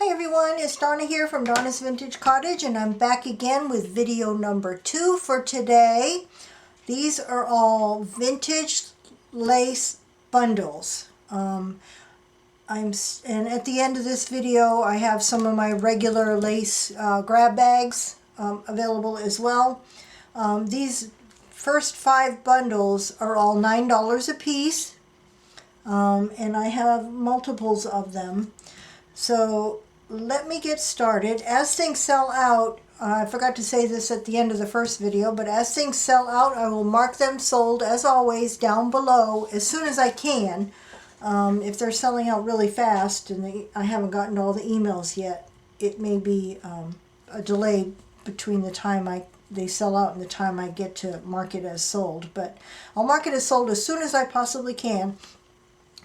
Hi everyone, it's Donna here from Donna's Vintage Cottage, and I'm back again with video number 2 for today. These are all vintage lace bundles. And at the end of this video I have some of my regular lace grab bags available as well. These first 5 bundles are all $9 a piece, and I have multiples of them. So let me get started. As things sell out, I forgot to say this at the end of the first video, but as things sell out, I will mark them sold, as always, down below as soon as I can. If they're selling out really fast and I haven't gotten all the emails yet, it may be a delay between the time they sell out and the time I get to mark it as sold. But I'll mark it as sold as soon as I possibly can,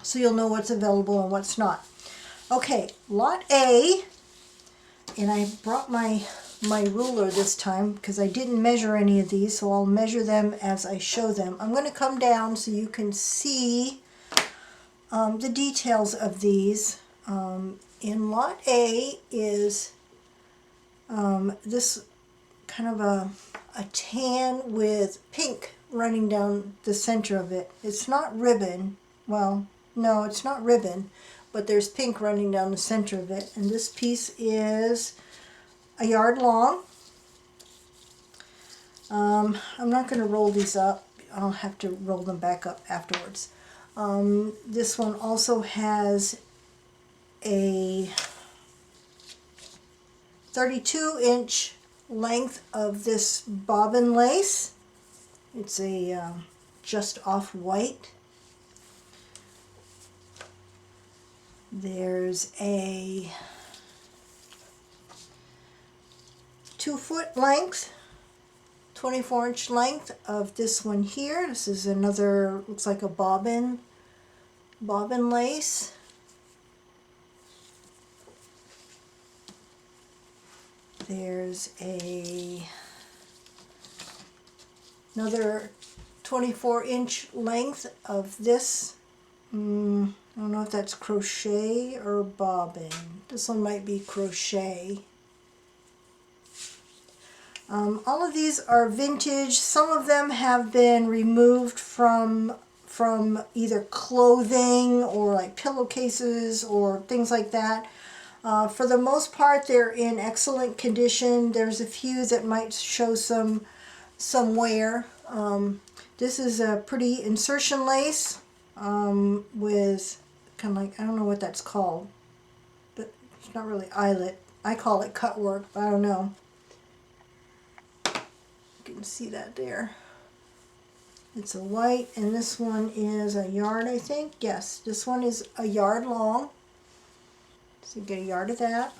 so you'll know what's available and what's not. Okay, lot A, and I brought my ruler this time because I didn't measure any of these, so I'll measure them as I show them. I'm going to come down so you can see the details of these. In lot A is this kind of a tan with pink running down the center of it. It's not ribbon. Well, no, it's not ribbon, but there's pink running down the center of it. And this piece is a yard long. I'm not going to roll these up. I'll have to roll them back up afterwards. This one also has a 32-inch length of this bobbin lace. It's a just off white. There's a 2-foot length, 24-inch length of this one here. This is another, looks like a bobbin lace. There's another 24-inch length of this. I don't know if that's crochet or bobbin. This one might be crochet. All of these are vintage. Some of them have been removed from either clothing or like pillowcases or things like that. For the most part, they're in excellent condition. There's a few that might show some wear. This is a pretty insertion lace with kind of like, I don't know what that's called, but it's not really eyelet. I call it cut work, but I don't know. You can see that there. It's a white, and this one is a yard, I think. Yes, this one is a yard long. So you get a yard of that.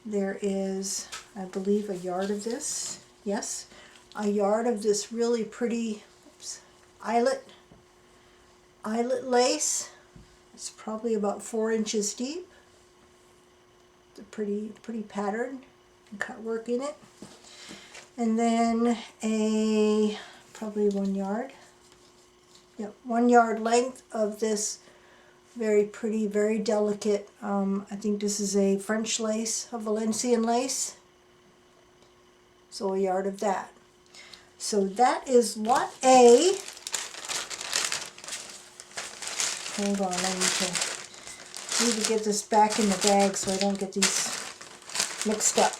There is, I believe, a yard of this. Yes, a yard of this really pretty eyelet lace. It's probably about 4 inches deep. It's a pretty pattern and cut work in it. And then probably 1 yard. Yep, 1 yard length of this very pretty, very delicate, I think this is a French lace, a Valencian lace. So a yard of that. So that is lot A. Hold on, I need to get this back in the bag so I don't get these mixed up.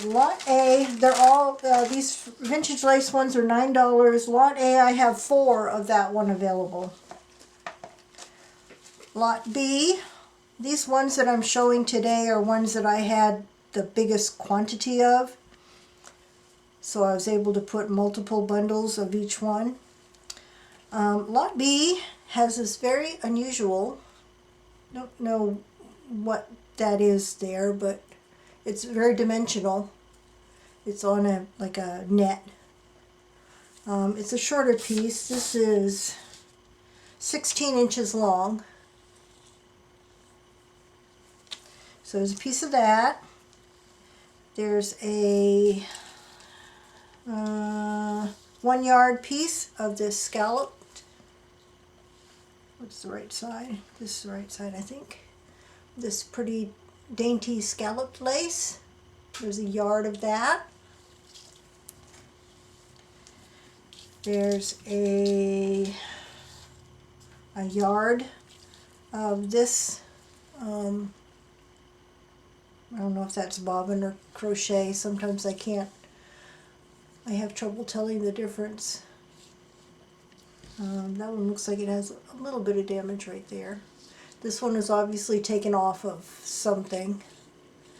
Lot A, they're all, these vintage lace ones are $9. Lot A, I have 4 of that one available. Lot B, these ones that I'm showing today are ones that I had the biggest quantity of. So I was able to put multiple bundles of each one. Lot B has this very unusual, don't know what that is there, but it's very dimensional. It's on like a net. It's a shorter piece. This is 16 inches long. So there's a piece of that. There's a 1 yard piece of this scalloped what's the right side? This is the right side, I think. This pretty dainty scalloped lace. There's a yard of that. There's a yard of this, I don't know if that's bobbin or crochet. Sometimes I have trouble telling the difference. That one looks like it has a little bit of damage right there. This one is obviously taken off of something.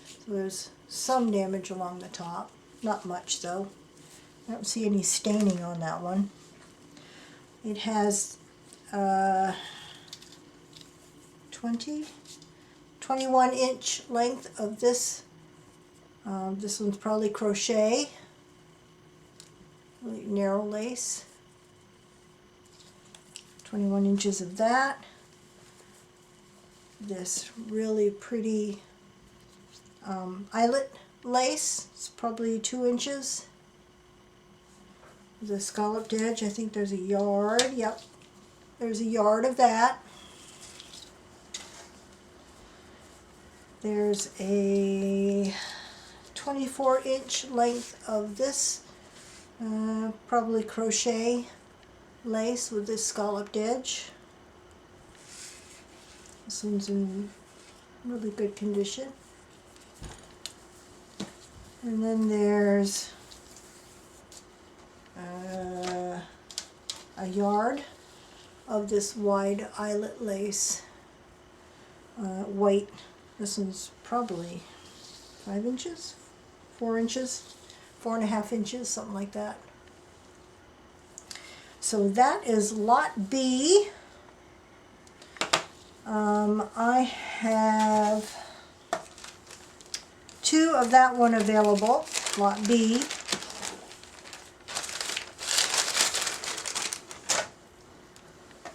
So there's some damage along the top. Not much though. I don't see any staining on that one. It has 21 inch length of this. This one's probably crochet. Really narrow lace. 21 inches of that. This really pretty eyelet lace. It's probably 2 inches. The scalloped edge, I think there's a yard. Yep, there's a yard of that. There's a 24 inch length of this, probably crochet lace with this scalloped edge. This one's in really good condition. And then there's a yard of this wide eyelet lace, white. This one's probably 5 inches, 4 inches, 4.5 inches, something like that. So that is lot B. I have 2 of that one available, lot B.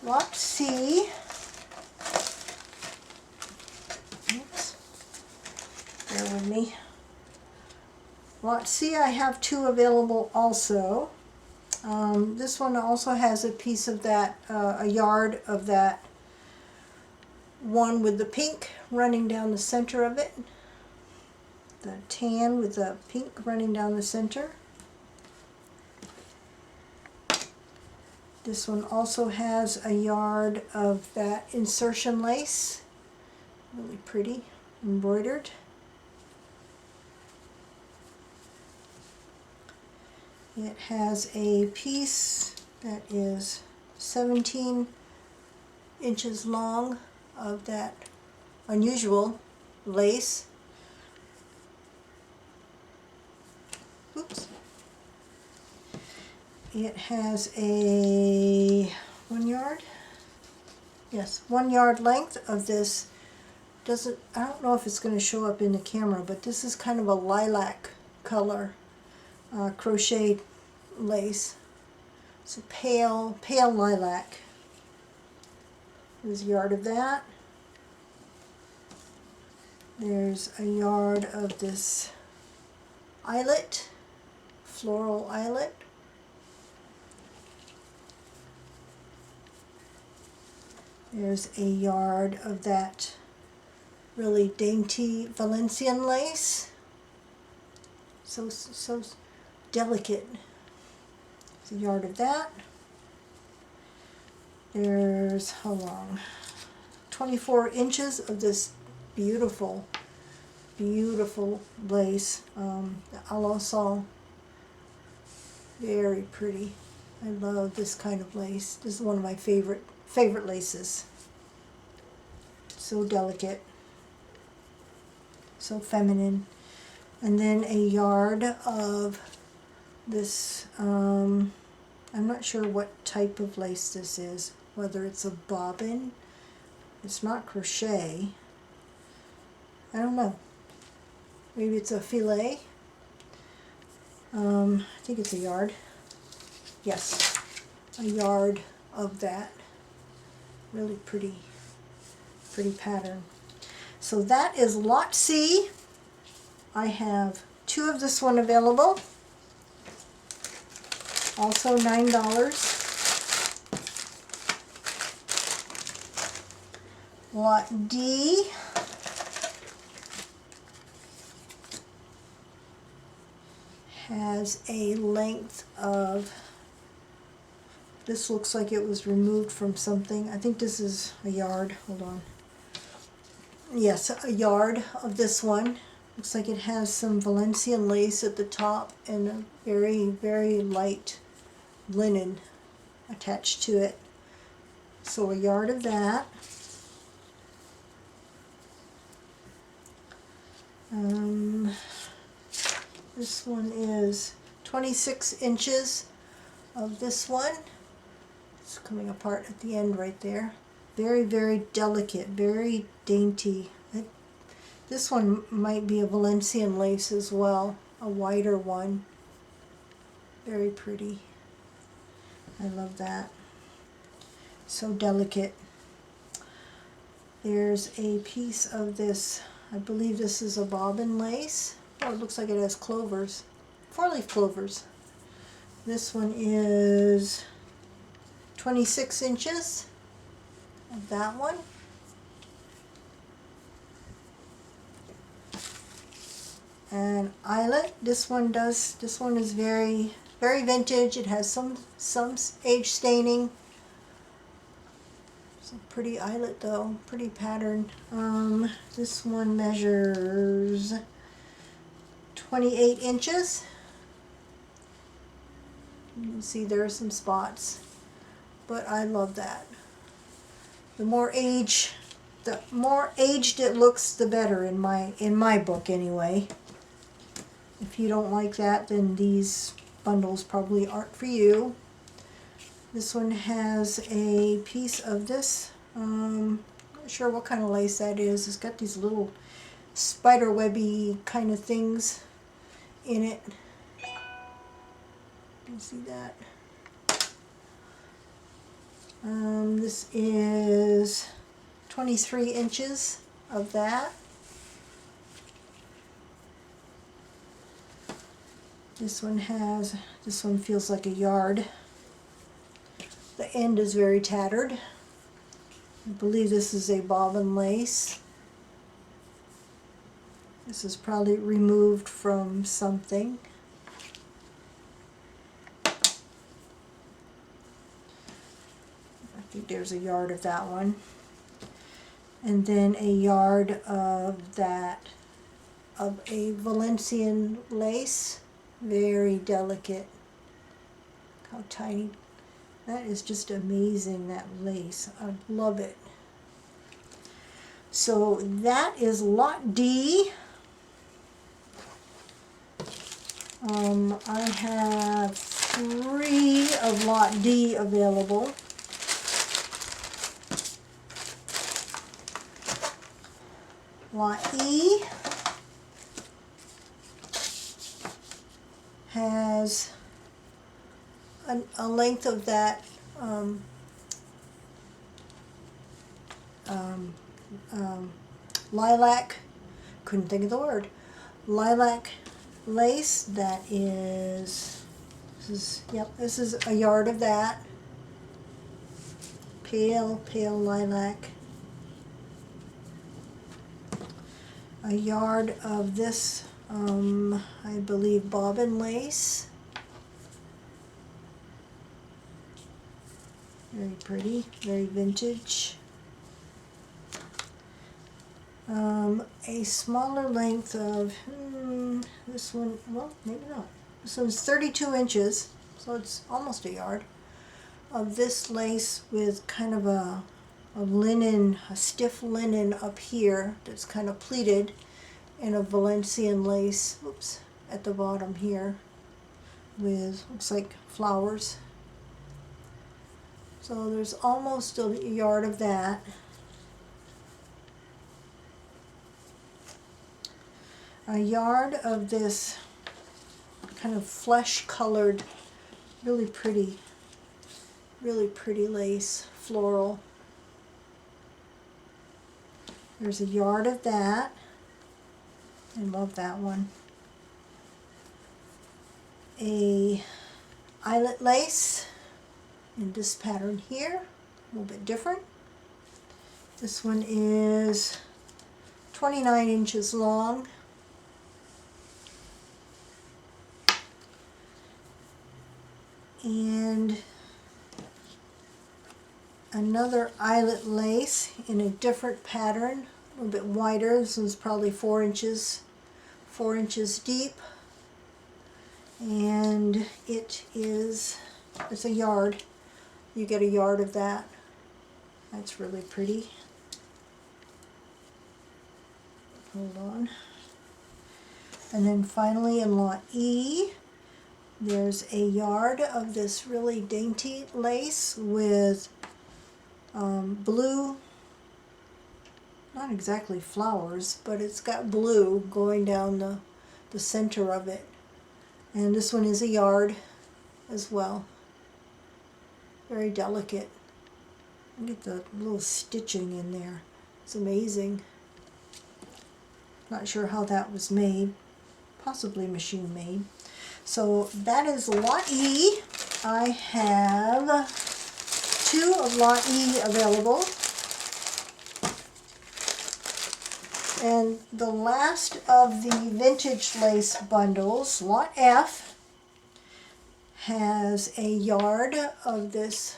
Lot C. Oops. Bear with me. Lot C, I have 2 available also. This one also has a piece of that, a yard of that one with the pink running down the center of it. The tan with the pink running down the center. This one also has a yard of that insertion lace. Really pretty, embroidered. It has a piece that is 17 inches long of that unusual lace. Oops. It has a 1 yard? Yes, 1 yard length of this. I don't know if it's going to show up in the camera, but this is kind of a lilac color crochet lace. It's a pale lilac. There's a yard of that. There's a yard of this eyelet, floral eyelet. There's a yard of that really dainty Valencian lace. So delicate. There's a yard of that. There's, how long? 24 inches of this beautiful, beautiful lace. The Alençon. Very pretty. I love this kind of lace. This is one of my favorite laces. So delicate. So feminine. And then a yard of this, I'm not sure what type of lace this is, whether it's a bobbin. It's not crochet. I don't know. Maybe it's a filet. I think it's a yard. Yes, a yard of that. Really pretty pattern. So that is lot C. I have 2 of this one available. Also $9. Lot D has a length of, this looks like it was removed from something. I think this is a yard. Hold on. Yes, a yard of this one. Looks like it has some Valencian lace at the top and a very, very light linen attached to it. So a yard of that. This one is 26 inches of this one. It's coming apart at the end right there. Very, very delicate, very dainty. This one might be a Valencian lace as well, a wider one. Very pretty. I love that. So delicate. There's a piece of this, I believe this is a bobbin lace. Oh, it looks like it has clovers, 4-leaf clovers. This one is 26 inches of that one. And eyelet, this one is very, very vintage. It has some age staining. It's a pretty eyelet though, pretty pattern. This one measures 28 inches. You can see there are some spots, but I love that. The more aged it looks, the better in my book anyway. If you don't like that, then these bundles probably aren't for you. This one has a piece of this. Not sure what kind of lace that is. It's got these little spider webby kind of things in it. You can see that. This is 23 inches of that. This one feels like a yard. The end is very tattered. I believe this is a bobbin lace. This is probably removed from something. I think there's a yard of that one. And then a yard of that, of a Valencian lace. Very delicate. How tiny. That is just amazing, that lace. I love it. So that is Lot D. I have 3 of Lot D available. Lot E has a length of that lilac, couldn't think of the word, lilac lace. That is, this is a yard of that. Pale lilac. A yard of this, I believe, bobbin lace. Very pretty, very vintage. A smaller length of, this one, well, maybe not. This one's 32 inches, so it's almost a yard, of this lace with kind of a linen, a stiff linen up here that's kind of pleated, and a Valencian lace, oops, at the bottom here with, looks like flowers. So there's almost a yard of that. A yard of this kind of flesh colored, really pretty lace, floral. There's a yard of that. I love that one. A eyelet lace in this pattern here, a little bit different. This one is 29 inches long. And another eyelet lace in a different pattern, a little bit wider. This one's probably 4 inches deep. And it's a yard. You get a yard of that. That's really pretty. Hold on. And then finally in lot E, there's a yard of this really dainty lace with blue, not exactly flowers, but it's got blue going down the center of it. And this one is a yard as well. Very delicate. Look at the little stitching in there. It's amazing. Not sure how that was made. Possibly machine made. So that is lot E. I have 2 of lot E available. And the last of the vintage lace bundles, lot F, has a yard of this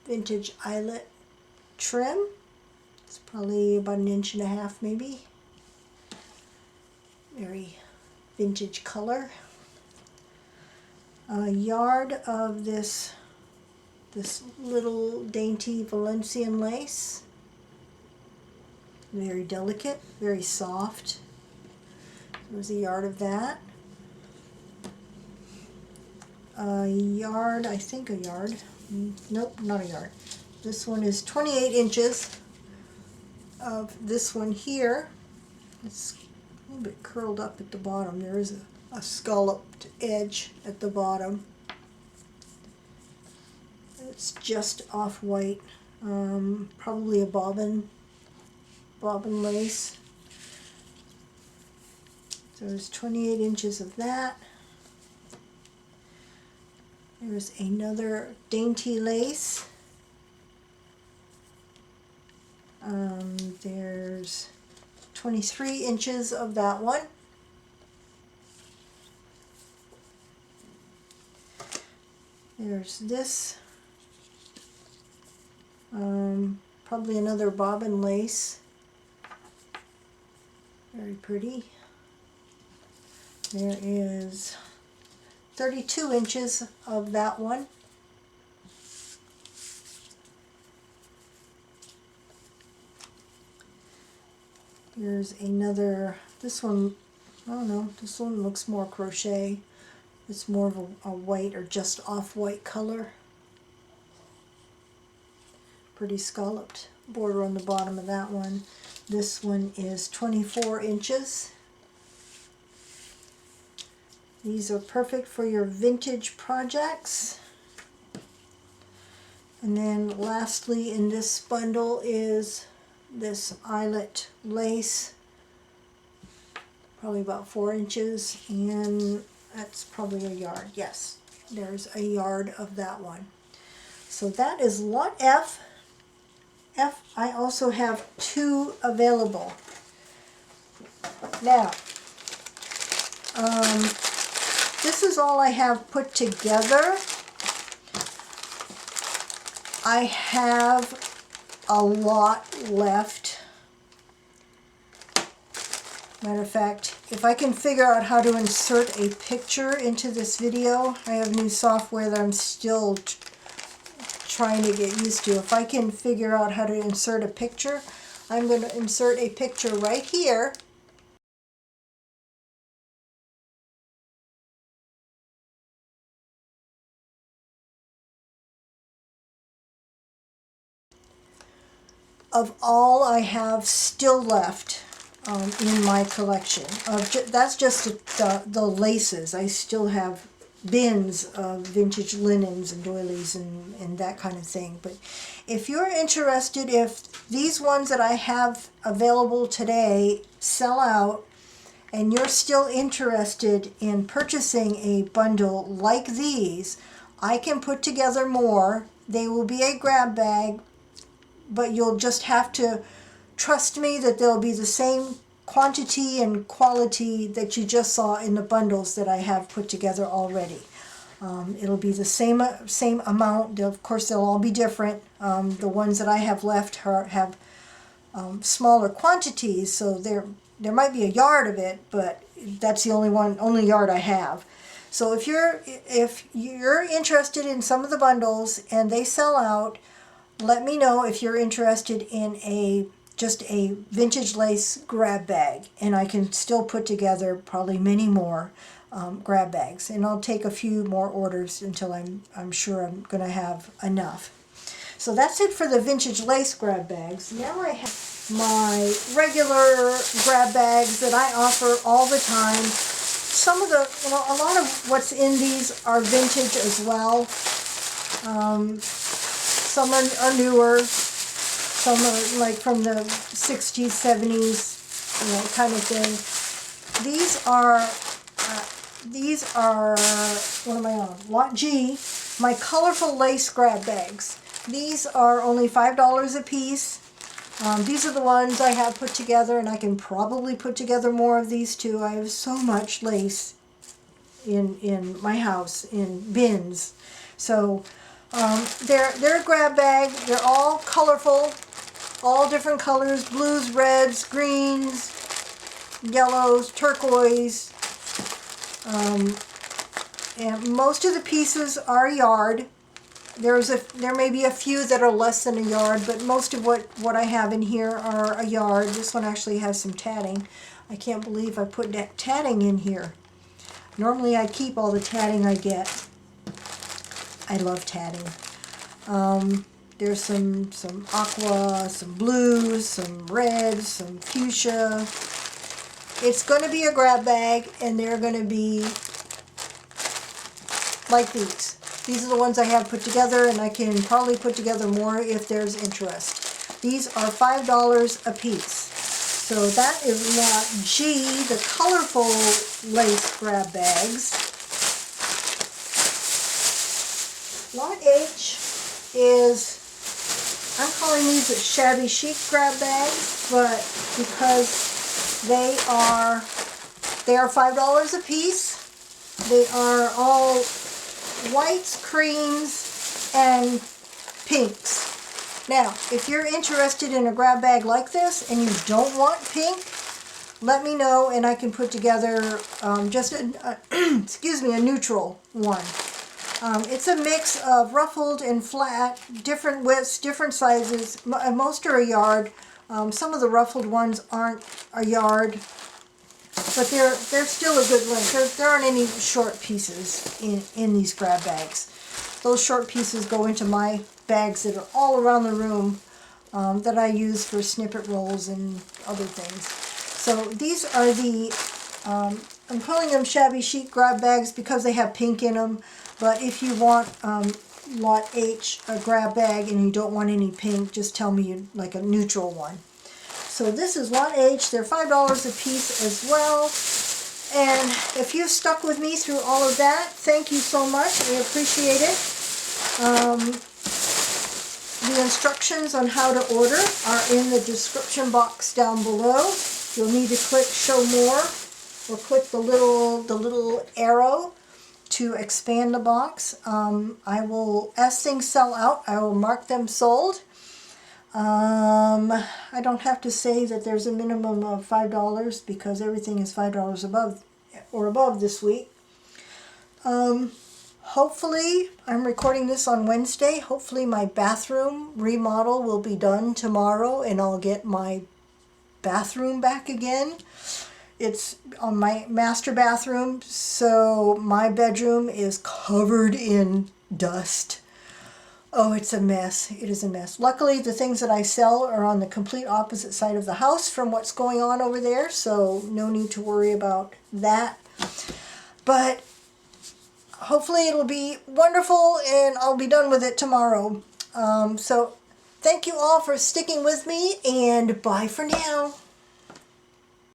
vintage eyelet trim. It's probably about 1.5 inches maybe. Very vintage color. A yard of this little dainty Valencian lace. Very delicate, very soft. There's a yard of that. A yard, I think a yard. Nope, not a yard. This one is 28 inches of this one here. It's a little bit curled up at the bottom. There is a scalloped edge at the bottom. It's just off-white, probably a bobbin lace. So there's 28 inches of that. There's another dainty lace. There's 23 inches of that one. There's this. Probably another bobbin lace. Very pretty. There is 32 inches of that one. Here's another, this one, I don't know, this one looks more crochet. It's more of a white or just off-white color. Pretty scalloped border on the bottom of that one. This one is 24 inches. These are perfect for your vintage projects. And then lastly in this bundle is this eyelet lace, probably about 4 inches, and that's probably a yard. Yes, there's a yard of that one. So that is lot F. I also have 2 available. Now, this is all I have put together. I have a lot left. Matter of fact, if I can figure out how to insert a picture into this video, I have new software that I'm still trying to get used to. If I can figure out how to insert a picture, I'm going to insert a picture right here. Of all I have still left in my collection. That's just the laces. I still have bins of vintage linens and doilies and that kind of thing. But if you're interested, if these ones that I have available today sell out and you're still interested in purchasing a bundle like these, I can put together more. They will be a grab bag. but you'll just have to trust me that they'll be the same quantity and quality that you just saw in the bundles that I have put together already. It'll be the same amount. Of course, they'll all be different. The ones that I have left have smaller quantities, so there might be a yard of it, but that's the only yard I have. So if you're interested in some of the bundles and they sell out, let me know if you're interested in just a vintage lace grab bag, and I can still put together probably many more grab bags, and I'll take a few more orders until I'm sure I'm going to have enough. So that's it for the vintage lace grab bags. Now I have my regular grab bags that I offer all the time. Some of the, a lot of what's in these are vintage as well. Some are newer. Some are like from the 60s, 70s, kind of thing. These are, what am I on? Lot G, my colorful lace grab bags. These are only $5 a piece. These are the ones I have put together, and I can probably put together more of these too. I have so much lace in my house, in bins. So they're a grab bag. They're all colorful, all different colors: blues, reds, greens, yellows, turquoise. And most of the pieces are yard. There may be a few that are less than a yard, but most of what I have in here are a yard. This one actually has some tatting. I can't believe I put that tatting in here. Normally I keep all the tatting I get. I love tatting. There's some aqua, some blues, some reds, some fuchsia. It's going to be a grab bag, and they're going to be like these. These are the ones I have put together, and I can probably put together more if there's interest. These are $5 a piece. So that is Lot G, the colorful lace grab bags. Lot H is, I'm calling these the Shabby Chic grab bags, but because they are $5 a piece, they are all whites, creams, and pinks. Now, if you're interested in a grab bag like this and you don't want pink, let me know and I can put together just a neutral one. It's a mix of ruffled and flat, different widths, different sizes. Most are a yard. Some of the ruffled ones aren't a yard, but they're still a good length. There aren't any short pieces in these grab bags. Those short pieces go into my bags that are all around the room that I use for snippet rolls and other things. So these are the, I'm calling them Shabby Chic grab bags because they have pink in them. But if you want Lot H, a grab bag, and you don't want any pink, just tell me you'd like a neutral one. So this is Lot H. They're $5 a piece as well. And if you've stuck with me through all of that, thank you so much. I appreciate it. The instructions on how to order are in the description box down below. You'll need to click Show More or click the little arrow to expand the box. I will, as things sell out, I will mark them sold. I don't have to say that there's a minimum of $5 because everything is $5 above this week. Hopefully, I'm recording this on Wednesday. Hopefully my bathroom remodel will be done tomorrow and I'll get my bathroom back again. It's on my master bathroom, so my bedroom is covered in dust. Oh, it's a mess. It is a mess. Luckily, the things that I sell are on the complete opposite side of the house from what's going on over there, so no need to worry about that. But hopefully it'll be wonderful and I'll be done with it tomorrow. So thank you all for sticking with me, and bye for now.